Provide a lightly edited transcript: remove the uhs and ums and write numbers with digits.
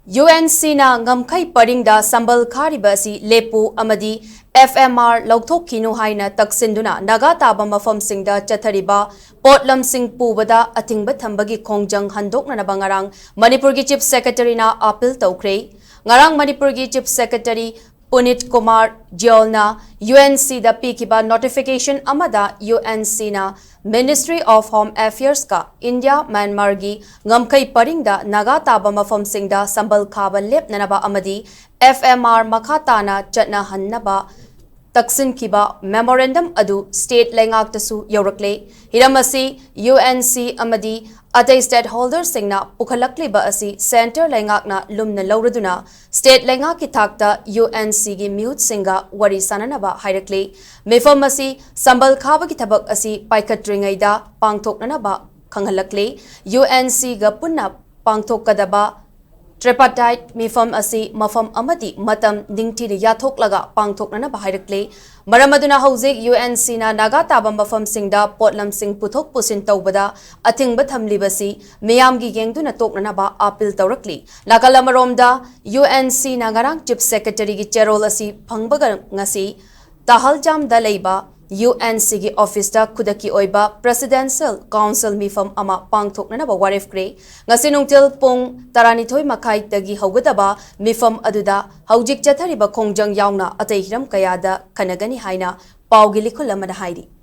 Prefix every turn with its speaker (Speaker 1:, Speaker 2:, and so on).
Speaker 1: UNC na ngamkai paringda sambal kharibasi lepu amadi FMR lauthok kinu haina taksinduna naga taba mafam singda chathariba potlam sing pubada atingba thambagi khongjang handokna bangarang Manipur gi Chief Secretary na appeal Toukhre ngarang Manipur gi Chief Secretary Punit Kumar Jolna UNC da pikiba notification amada UNC na Ministry of Home Affairs ka India Myanmar gi ngamkai paringda naga taba mafam singda sambal khaba lep nanaba amadi FMR makhatana chatna hannaba taksin kiba memorandum adu state lengak tasu yorakle hiramasi UNC amadi Atay stakeholder singna pukhalakli ba asi center lengak na lumna lauraduna state lengak ki thakta UNC gi mute singa wari sanana ba hairakli mefam asi sambal khaba ki thabak asi paikhatringai da pangthokna ba khanghalakli UNC ga punna pangthokadaba tripartite mifam asi mafam amadi matam dingti de yathok laga pangthokna na bahairakle maramaduna hojik UNC na naga taba mafam singda potlam sing puthok pusin tawbada athingba thamlibasi miyam gi gengduna tokna na ba appeal tawrakli nakalamaromda UNC na ngarang Chief Secretary gi cherol asi phangbaga ngasi tahaljam da leiba UNC gi office da kudaki oiba Presidential Council mifam ama pangthokna na ba warif kre ngasi nungtil pung taranithoi makai tagi haugadaba mifam aduda haujik chathariba khongjang yauna atei hiram kayada kanagani haina pawgi likhul amada hairi